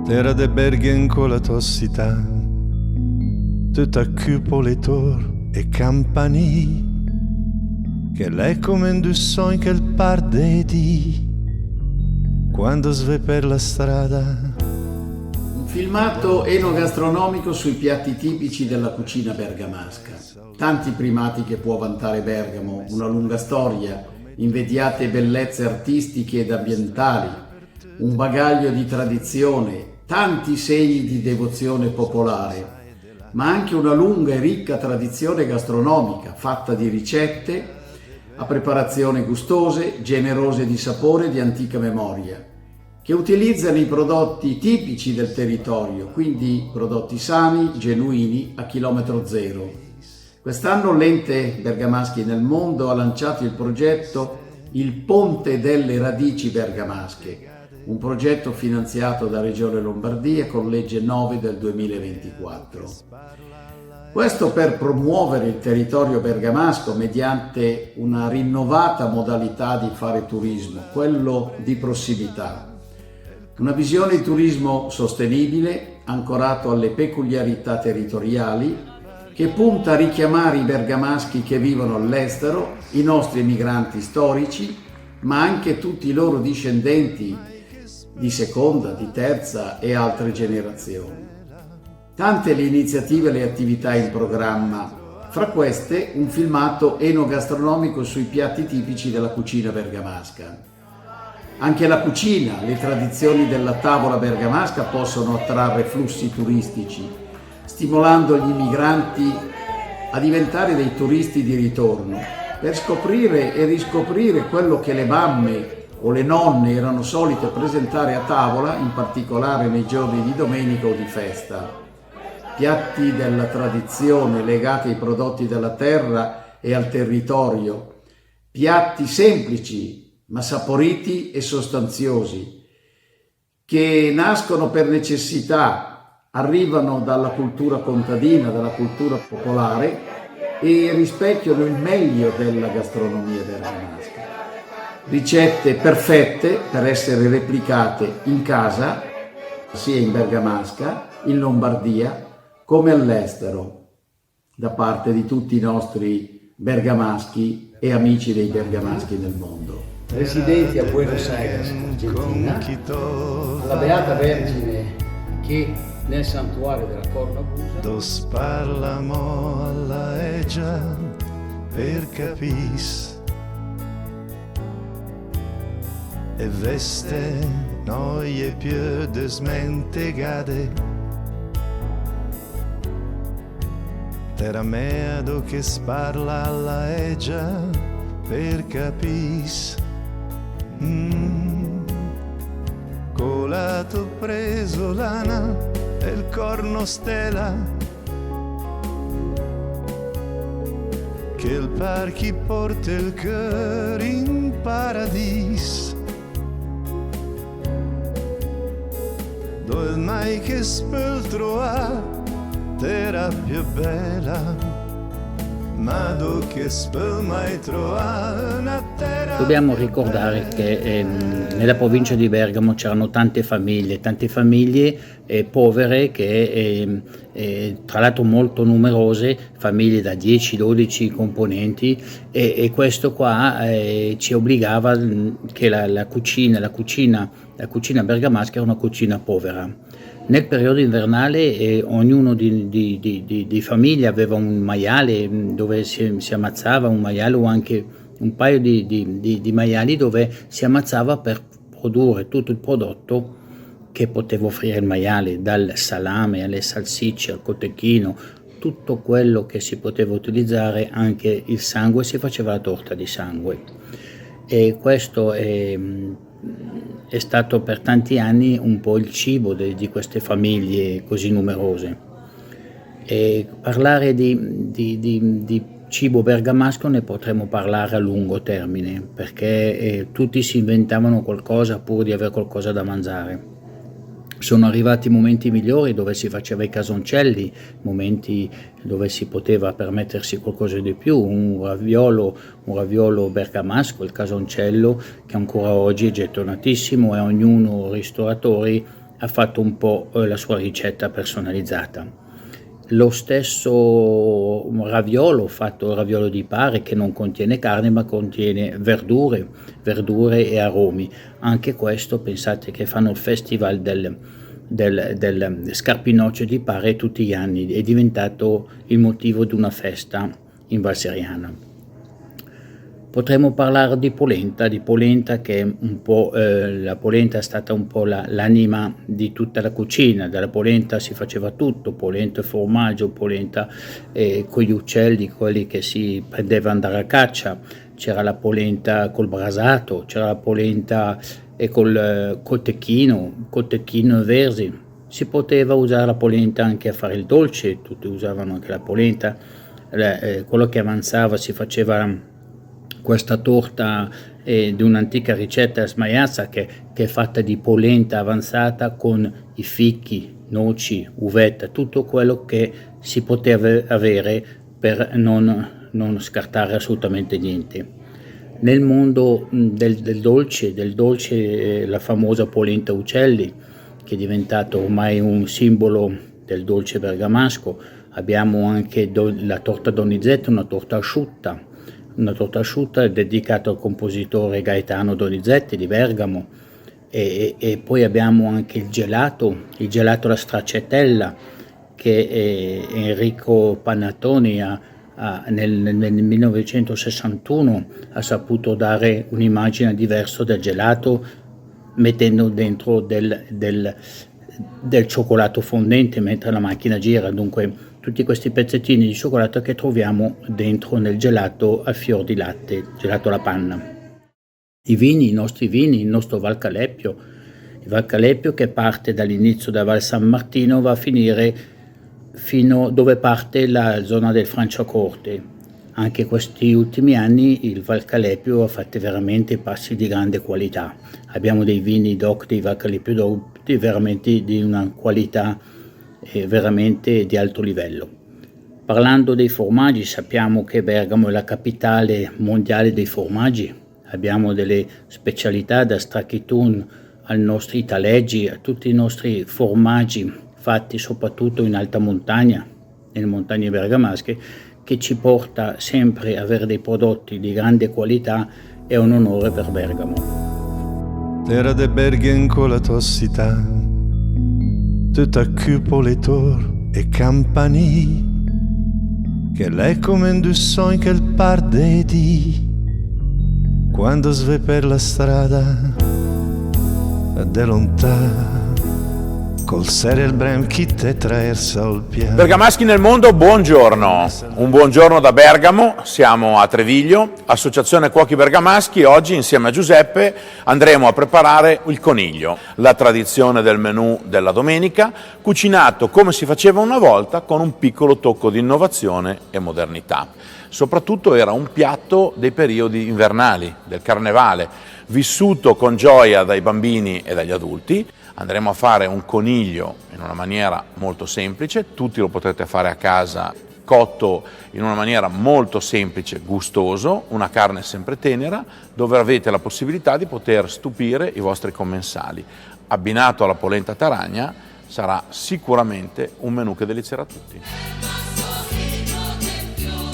Terra de Bergen con la tossità, tutta cupole tor e campanile, che l'è come un sogno che il parte di quando sve per la strada. Un filmato enogastronomico sui piatti tipici della cucina bergamasca. Tanti primati che può vantare Bergamo, una lunga storia, invidiate bellezze artistiche ed ambientali, un bagaglio di tradizione, tanti segni di devozione popolare, ma anche una lunga e ricca tradizione gastronomica, fatta di ricette a preparazioni gustose, generose di sapore e di antica memoria, che utilizzano i prodotti tipici del territorio, quindi prodotti sani, genuini, a chilometro zero. Quest'anno l'Ente Bergamaschi nel Mondo ha lanciato il progetto Il Ponte delle Radici Bergamasche, un progetto finanziato da Regione Lombardia con legge 9 del 2024. Questo per promuovere il territorio bergamasco mediante una rinnovata modalità di fare turismo, quello di prossimità. Una visione di turismo sostenibile, ancorato alle peculiarità territoriali, che punta a richiamare i bergamaschi che vivono all'estero, i nostri emigranti storici, ma anche tutti i loro discendenti di seconda, di terza e altre generazioni. Tante le iniziative e le attività in programma, fra queste un filmato enogastronomico sui piatti tipici della cucina bergamasca. Anche la cucina, le tradizioni della tavola bergamasca possono attrarre flussi turistici, stimolando gli immigranti a diventare dei turisti di ritorno, per scoprire e riscoprire quello che le mamme o le nonne erano solite presentare a tavola, in particolare nei giorni di domenica o di festa. Piatti della tradizione legati ai prodotti della terra e al territorio, piatti semplici ma saporiti e sostanziosi, che nascono per necessità, arrivano dalla cultura contadina, dalla cultura popolare e rispecchiano il meglio della gastronomia bergamasca. Ricette perfette per essere replicate in casa, sia in Bergamasca, in Lombardia, come all'estero, da parte di tutti i nostri bergamaschi e amici dei bergamaschi nel mondo. Residenti a Buenos Aires, Argentina, la Beata Vergine che nel santuario della Cornabusa Dos parlamo alla egia per capis e veste noie più desmentegate terra meado che sparla alla egia per capis colato preso lana e il corno stella che il parchi porta il cœur in paradis dove mai che speltro ha terra più bella ma dove che spel mai trova una terra. Dobbiamo ricordare che nella provincia di Bergamo c'erano tante famiglie povere che tra l'altro molto numerose, famiglie da 10-12 componenti e questo qua ci obbligava che la cucina bergamasca era una cucina povera. Nel periodo invernale ognuno di famiglia aveva un maiale dove si ammazzava, un maiale o anche un paio di maiali dove si ammazzava per produrre tutto il prodotto che poteva offrire il maiale, dal salame alle salsicce al cotechino, tutto quello che si poteva utilizzare, anche il sangue, si faceva la torta di sangue. E questo è stato per tanti anni un po' il cibo di queste famiglie così numerose. E parlare di cibo bergamasco ne potremmo parlare a lungo termine, perché tutti si inventavano qualcosa pur di avere qualcosa da mangiare. Sono arrivati momenti migliori dove si faceva i casoncelli, momenti dove si poteva permettersi qualcosa di più, un raviolo bergamasco, il casoncello, che ancora oggi è gettonatissimo e ognuno, ristoratori, ha fatto un po' la sua ricetta personalizzata. Lo stesso raviolo, fatto il raviolo di Pare, che non contiene carne ma contiene verdure e aromi. Anche questo, pensate che fanno il festival del Scarpinocchio di Pare tutti gli anni, è diventato il motivo di una festa in Val Seriana. Potremmo parlare di polenta che è un po', la polenta è stata un po' l'anima di tutta la cucina. Dalla polenta si faceva tutto, polenta e formaggio, polenta con gli uccelli, quelli che si prendeva ad andare a caccia, c'era la polenta col brasato, c'era la polenta col tecchino e versi. Si poteva usare la polenta anche a fare il dolce, tutti usavano anche la polenta, quello che avanzava si faceva questa torta di un'antica ricetta smaiazza che è fatta di polenta avanzata con i fichi, noci, uvetta, tutto quello che si poteva avere per non scartare assolutamente niente. Nel mondo del dolce, la famosa polenta uccelli, che è diventato ormai un simbolo del dolce bergamasco. Abbiamo anche la torta Donizetti, una torta asciutta dedicata al compositore Gaetano Donizetti di Bergamo, e poi abbiamo anche il gelato alla stracciatella, che Enrico Pannatoni nel 1961 ha saputo dare un'immagine diversa del gelato, mettendo dentro del cioccolato fondente mentre la macchina gira. Dunque tutti questi pezzettini di cioccolato che troviamo dentro nel gelato a fior di latte, gelato alla panna. I nostri vini, il nostro Valcalepio, il Valcalepio che parte dall'inizio da Val San Martino, va a finire fino dove parte la zona del Franciacorta. Anche questi ultimi anni il Valcalepio ha fatto veramente passi di grande qualità. Abbiamo dei vini DOC, dei Valcalepio DOC veramente di una qualità veramente di alto livello. Parlando dei formaggi, sappiamo che Bergamo è la capitale mondiale dei formaggi. Abbiamo delle specialità da Stracchitun ai nostri Italeggi, a tutti i nostri formaggi fatti soprattutto in alta montagna, nelle montagne bergamasche, che ci porta sempre a avere dei prodotti di grande qualità. È un onore per Bergamo. Terra de Bergen con la tossità, tutta cupole tor e campanile, che l'eco men du son che il par de di, quando sve per la strada de lontà, col serio il brem chi te traersa al piano. Bergamaschi nel mondo, buongiorno. Un buongiorno da Bergamo, siamo a Treviglio, Associazione Cuochi Bergamaschi. Oggi insieme a Giuseppe andremo a preparare il coniglio, la tradizione del menù della domenica, cucinato come si faceva una volta con un piccolo tocco di innovazione e modernità. Soprattutto era un piatto dei periodi invernali, del carnevale, vissuto con gioia dai bambini e dagli adulti. Andremo a fare un coniglio in una maniera molto semplice, tutti lo potrete fare a casa, cotto in una maniera molto semplice, gustoso, una carne sempre tenera, dove avete la possibilità di poter stupire i vostri commensali. Abbinato alla polenta taragna sarà sicuramente un menù che delizierà tutti.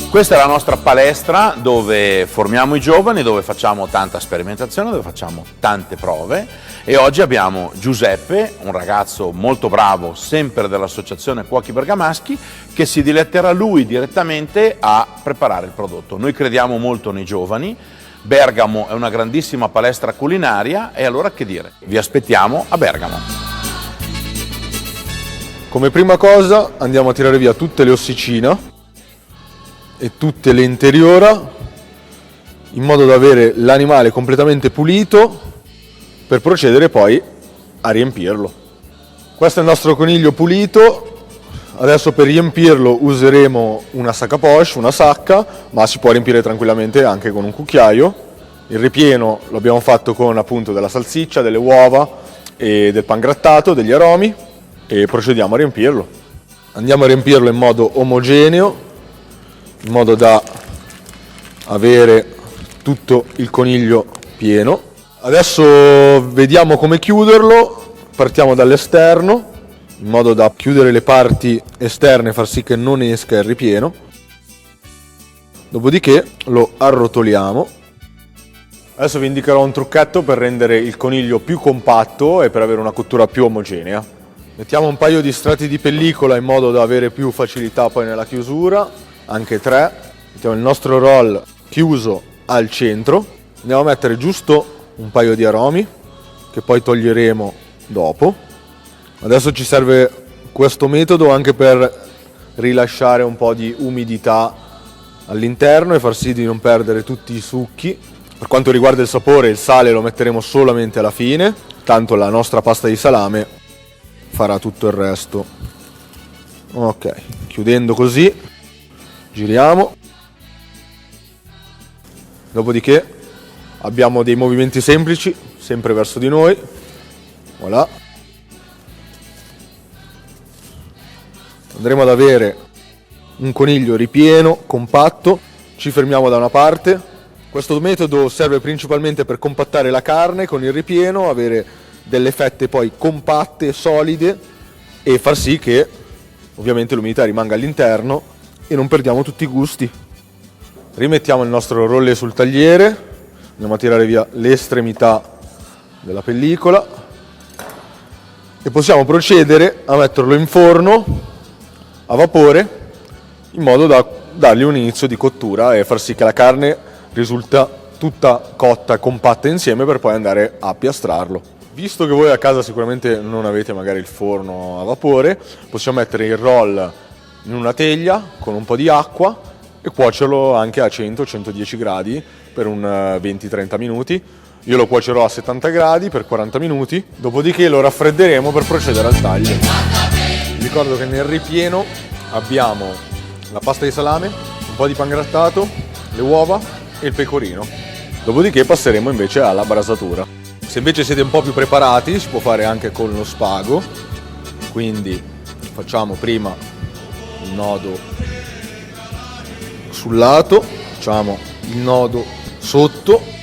Questa è la nostra palestra dove formiamo i giovani, dove facciamo tanta sperimentazione, dove facciamo tante prove, e oggi abbiamo Giuseppe, un ragazzo molto bravo, sempre dell'Associazione Cuochi Bergamaschi, che si diletterà lui direttamente a preparare il prodotto. Noi crediamo molto nei giovani, Bergamo è una grandissima palestra culinaria, e allora che dire? Vi aspettiamo a Bergamo. Come prima cosa andiamo a tirare via tutte le ossicine e tutte le interiora, in modo da avere l'animale completamente pulito per procedere poi a riempirlo. Questo è il nostro coniglio pulito. Adesso per riempirlo useremo una sac à poche, una sacca, ma si può riempire tranquillamente anche con un cucchiaio. Il ripieno lo abbiamo fatto con appunto della salsiccia, delle uova e del pangrattato, degli aromi, e procediamo a riempirlo. Andiamo a riempirlo in modo omogeneo, in modo da avere tutto il coniglio pieno. Adesso vediamo come chiuderlo. Partiamo dall'esterno, in modo da chiudere le parti esterne e far sì che non esca il ripieno. Dopodiché lo arrotoliamo. Adesso vi indicherò un trucchetto per rendere il coniglio più compatto e per avere una cottura più omogenea. Mettiamo un paio di strati di pellicola in modo da avere più facilità poi nella chiusura, anche 3. Mettiamo il nostro roll chiuso al centro. Andiamo a mettere giusto un paio di aromi che poi toglieremo dopo. Adesso ci serve questo metodo anche per rilasciare un po' di umidità all'interno e far sì di non perdere tutti i succhi. Per quanto riguarda il sapore, il sale lo metteremo solamente alla fine, tanto la nostra pasta di salame farà tutto il resto. Ok, chiudendo così, giriamo. Dopodiché abbiamo dei movimenti semplici, sempre verso di noi. Voilà. Andremo ad avere un coniglio ripieno, compatto. Ci fermiamo da una parte. Questo metodo serve principalmente per compattare la carne con il ripieno, avere delle fette poi compatte, solide e far sì che ovviamente l'umidità rimanga all'interno e non perdiamo tutti i gusti. Rimettiamo il nostro rolle sul tagliere, andiamo a tirare via le estremità della pellicola e possiamo procedere a metterlo in forno a vapore in modo da dargli un inizio di cottura e far sì che la carne risulta tutta cotta e compatta insieme per poi andare a piastrarlo. Visto che voi a casa sicuramente non avete magari il forno a vapore, possiamo mettere il roll in una teglia con un po' di acqua e cuocerlo anche a 100-110 gradi per un 20-30 minuti. Io lo cuocerò a 70 gradi per 40 minuti, dopodiché lo raffredderemo per procedere al taglio. Vi ricordo che nel ripieno abbiamo la pasta di salame, un po' di pangrattato, le uova e il pecorino. Dopodiché passeremo invece alla brasatura. Se invece siete un po' più preparati si può fare anche con lo spago, quindi facciamo prima il nodo sul lato, facciamo il nodo sotto.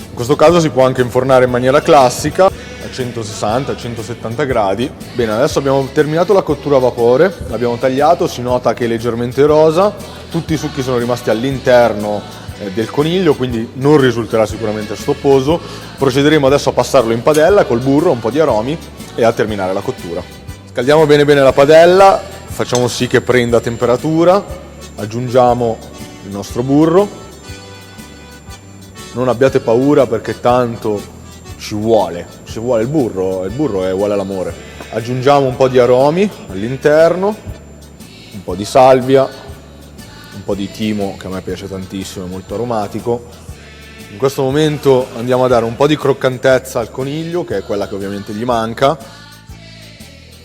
In questo caso si può anche infornare in maniera classica a 160-170 gradi. Bene, adesso abbiamo terminato la cottura a vapore, l'abbiamo tagliato, si nota che è leggermente rosa, tutti i succhi sono rimasti all'interno del coniglio, quindi non risulterà sicuramente stopposo. Procederemo adesso a passarlo in padella col burro, un po' di aromi e a terminare la cottura. Scaldiamo bene bene la padella, facciamo sì che prenda temperatura, aggiungiamo il nostro burro. Non abbiate paura perché tanto ci vuole il burro è uguale all'amore. Aggiungiamo un po' di aromi all'interno, un po' di salvia, un po' di timo che a me piace tantissimo, è molto aromatico. In questo momento andiamo a dare un po' di croccantezza al coniglio, che è quella che ovviamente gli manca.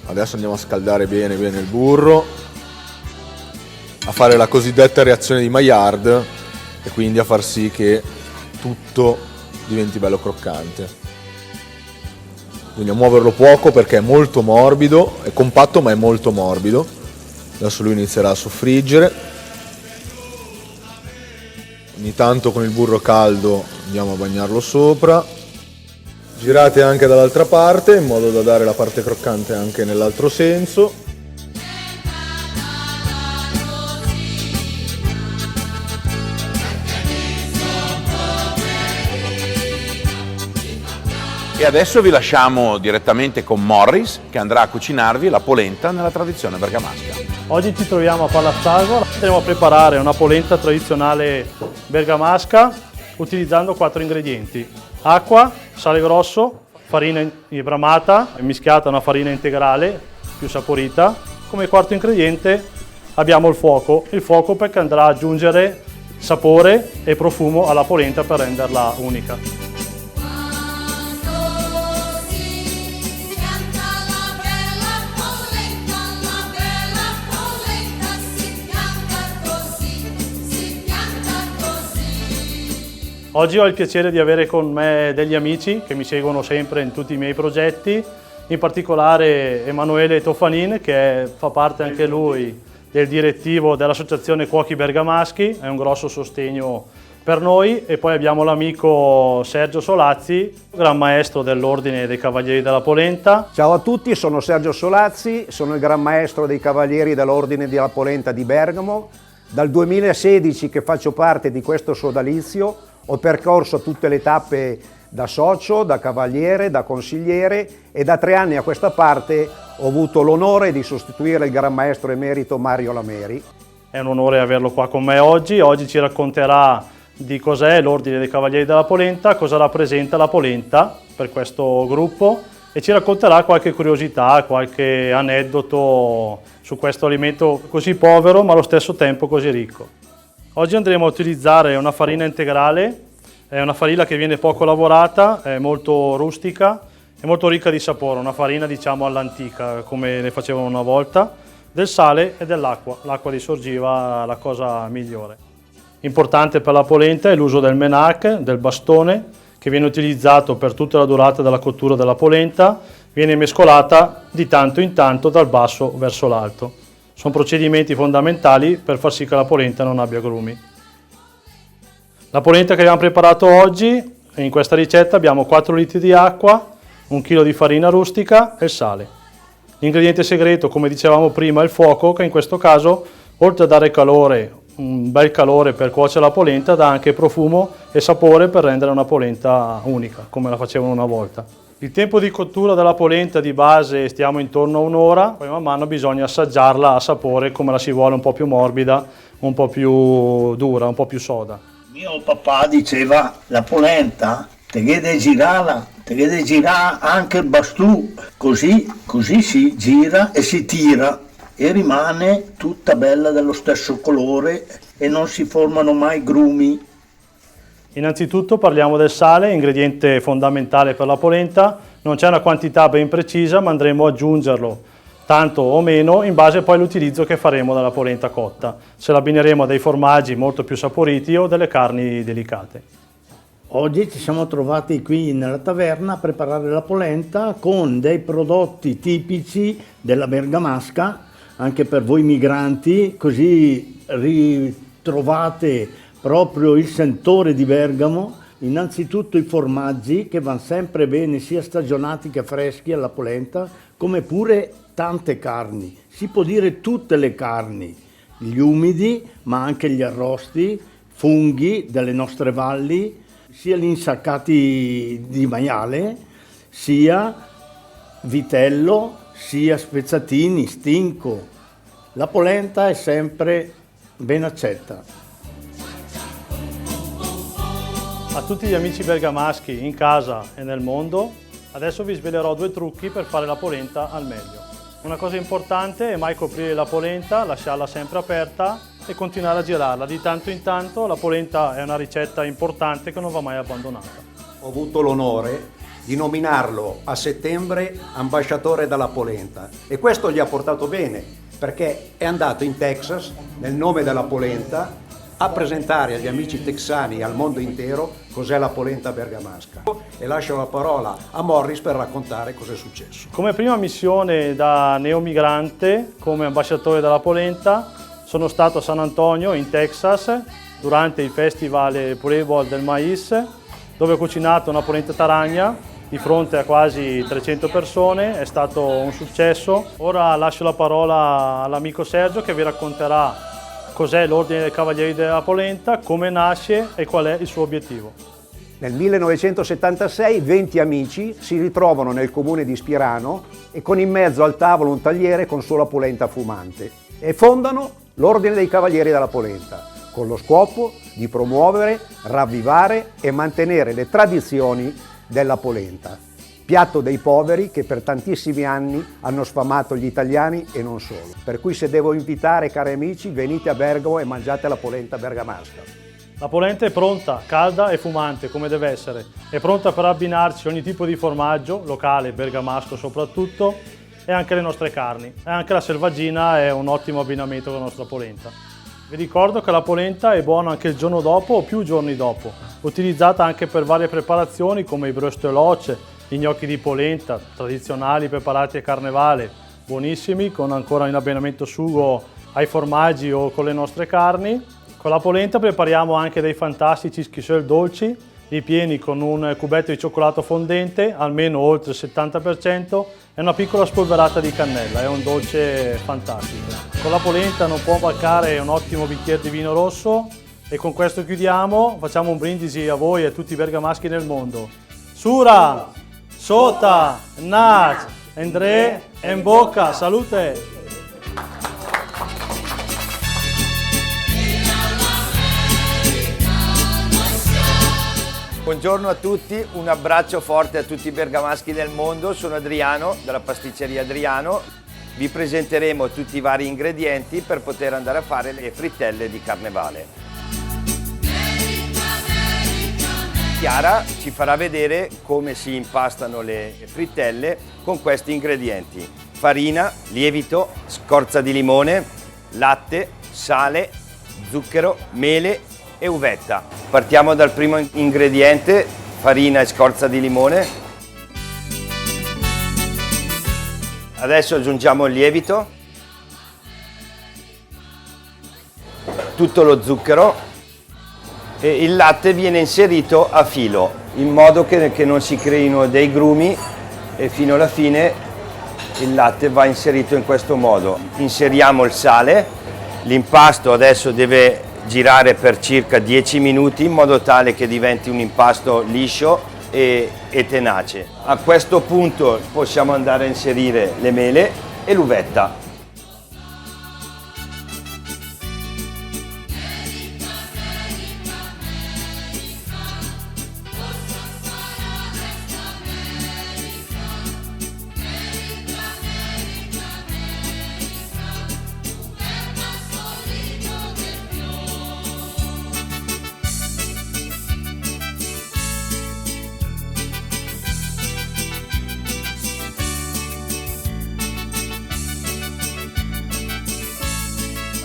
Adesso andiamo a scaldare bene bene il burro, a fare la cosiddetta reazione di Maillard e quindi a far sì che tutto diventi bello croccante. Quindi a muoverlo poco perché è molto morbido, è compatto ma è molto morbido. Adesso lui inizierà a soffriggere. Ogni tanto con il burro caldo andiamo a bagnarlo sopra. Girate anche dall'altra parte in modo da dare la parte croccante anche nell'altro senso. E adesso vi lasciamo direttamente con Morris che andrà a cucinarvi la polenta nella tradizione bergamasca. Oggi ci troviamo a Palazzagora, andremo a preparare una polenta tradizionale bergamasca utilizzando 4 ingredienti: acqua, sale grosso, farina bramata mischiata a una farina integrale più saporita. Come quarto ingrediente abbiamo il fuoco perché andrà ad aggiungere sapore e profumo alla polenta per renderla unica. Oggi ho il piacere di avere con me degli amici che mi seguono sempre in tutti i miei progetti, in particolare Emanuele Toffanin, che fa parte anche lui del direttivo dell'Associazione Cuochi Bergamaschi, è un grosso sostegno per noi, e poi abbiamo l'amico Sergio Solazzi, Gran Maestro dell'Ordine dei Cavalieri della Polenta. Ciao a tutti, sono Sergio Solazzi, sono il Gran Maestro dei Cavalieri dell'Ordine della Polenta di Bergamo. Dal 2016 che faccio parte di questo sodalizio, ho percorso tutte le tappe da socio, da cavaliere, da consigliere, e da 3 anni a questa parte ho avuto l'onore di sostituire il Gran Maestro emerito Mario Lameri. È un onore averlo qua con me oggi. Oggi ci racconterà di cos'è l'Ordine dei Cavalieri della Polenta, cosa rappresenta la polenta per questo gruppo, e ci racconterà qualche curiosità, qualche aneddoto su questo alimento così povero ma allo stesso tempo così ricco. Oggi andremo a utilizzare una farina integrale, è una farina che viene poco lavorata, è molto rustica e molto ricca di sapore, una farina diciamo all'antica come ne facevano una volta, del sale e dell'acqua. L'acqua di sorgiva è la cosa migliore. Importante per la polenta è l'uso del menac, del bastone, che viene utilizzato per tutta la durata della cottura della polenta, viene mescolata di tanto in tanto dal basso verso l'alto. Sono procedimenti fondamentali per far sì che la polenta non abbia grumi. La polenta che abbiamo preparato oggi, in questa ricetta abbiamo 4 litri di acqua, 1 chilo di farina rustica e il sale. L'ingrediente segreto, come dicevamo prima, è il fuoco, che in questo caso, oltre a dare calore, un bel calore per cuocere la polenta, dà anche profumo e sapore per rendere una polenta unica, come la facevano una volta. Il tempo di cottura della polenta di base stiamo intorno a un'ora, poi man mano bisogna assaggiarla a sapore come la si vuole, un po' più morbida, un po' più dura, un po' più soda. Mio papà diceva la polenta te deve girare anche il bastù, così si gira e si tira e rimane tutta bella dello stesso colore e non si formano mai grumi. Innanzitutto parliamo del sale, ingrediente fondamentale per la polenta. Non c'è una quantità ben precisa, ma andremo ad aggiungerlo tanto o meno in base poi all'utilizzo che faremo della polenta cotta. Se l'abbineremo a dei formaggi molto più saporiti o delle carni delicate. Oggi ci siamo trovati qui nella taverna a preparare la polenta con dei prodotti tipici della Bergamasca, anche per voi migranti, così ritrovate proprio il sentore di Bergamo. Innanzitutto i formaggi, che vanno sempre bene sia stagionati che freschi alla polenta, come pure tante carni, si può dire tutte le carni, gli umidi ma anche gli arrosti, funghi delle nostre valli, sia gli insaccati di maiale, sia vitello, sia spezzatini, stinco. La polenta è sempre ben accetta. A tutti gli amici bergamaschi in casa e nel mondo, adesso vi svelerò 2 trucchi per fare la polenta al meglio. Una cosa importante è mai coprire la polenta, lasciarla sempre aperta e continuare a girarla. Di tanto in tanto la polenta è una ricetta importante che non va mai abbandonata. Ho avuto l'onore di nominarlo a settembre ambasciatore della polenta e questo gli ha portato bene, perché è andato in Texas nel nome della polenta a presentare agli amici texani e al mondo intero cos'è la polenta bergamasca. E lascio la parola a Morris per raccontare cos'è successo. Come prima missione da neomigrante, come ambasciatore della polenta, sono stato a San Antonio in Texas durante il festival Pueblo del Maíz, dove ho cucinato una polenta taragna di fronte a quasi 300 persone, è stato un successo. Ora lascio la parola all'amico Sergio che vi racconterà cos'è l'Ordine dei Cavalieri della Polenta, come nasce e qual è il suo obiettivo. Nel 1976 20 amici si ritrovano nel comune di Spirano e con in mezzo al tavolo un tagliere con solo polenta fumante e fondano l'Ordine dei Cavalieri della Polenta con lo scopo di promuovere, ravvivare e mantenere le tradizioni della polenta, piatto dei poveri che per tantissimi anni hanno sfamato gli italiani e non solo. Per cui se devo invitare, cari amici, venite a Bergamo e mangiate la polenta bergamasca. La polenta è pronta, calda e fumante come deve essere. È pronta per abbinarci ogni tipo di formaggio, locale, bergamasco soprattutto, e anche le nostre carni. E anche la selvaggina è un ottimo abbinamento con la nostra polenta. Vi ricordo che la polenta è buona anche il giorno dopo o più giorni dopo, utilizzata anche per varie preparazioni come i brösteloce, gli gnocchi di polenta, tradizionali preparati a carnevale, buonissimi, con ancora in abbinamento sugo ai formaggi o con le nostre carni. Con la polenta prepariamo anche dei fantastici schisceux dolci, ripieni con un cubetto di cioccolato fondente, almeno oltre il 70%, e una piccola spolverata di cannella. È un dolce fantastico. Con la polenta non può mancare un ottimo bicchiere di vino rosso e con questo chiudiamo. Facciamo un brindisi a voi e a tutti i bergamaschi nel mondo. Sura, Sota, Nac, Endre, in bocca, salute! Buongiorno a tutti, un abbraccio forte a tutti i bergamaschi del mondo. Sono Adriano della pasticceria Adriano. Vi presenteremo tutti i vari ingredienti per poter andare a fare le frittelle di carnevale. Chiara ci farà vedere come si impastano le frittelle con questi ingredienti: farina, lievito, scorza di limone, latte, sale, zucchero, mele e uvetta. Partiamo dal primo ingrediente, farina e scorza di limone. Adesso aggiungiamo il lievito, tutto lo zucchero e il latte viene inserito a filo in modo che non si creino dei grumi, e fino alla fine il latte va inserito in questo modo. Inseriamo il sale, l'impasto adesso deve girare per circa 10 minuti in modo tale che diventi un impasto liscio e tenace. A questo punto possiamo andare a inserire le mele e l'uvetta.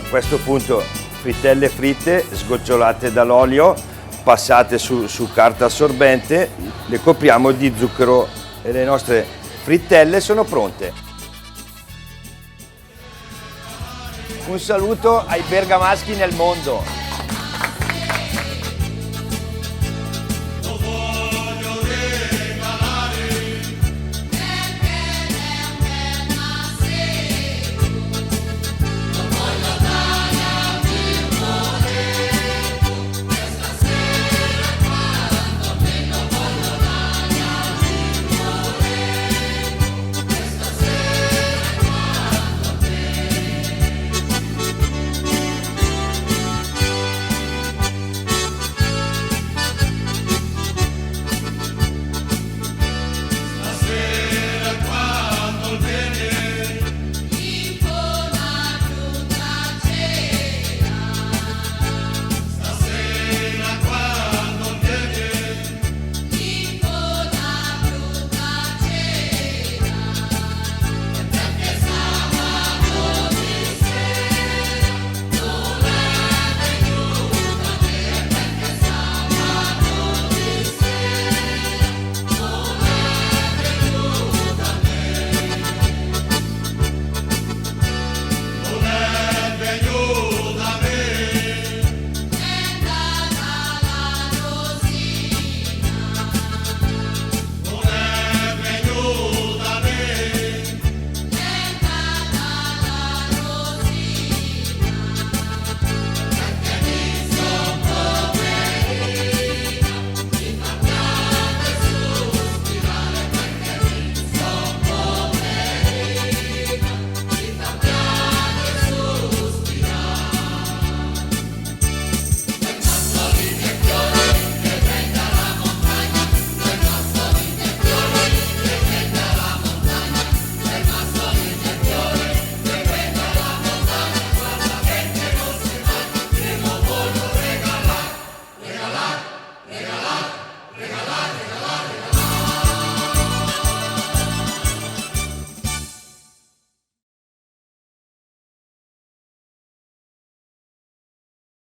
A questo punto frittelle fritte, sgocciolate dall'olio, passate su carta assorbente, le copriamo di zucchero e le nostre frittelle sono pronte. Un saluto ai bergamaschi nel mondo!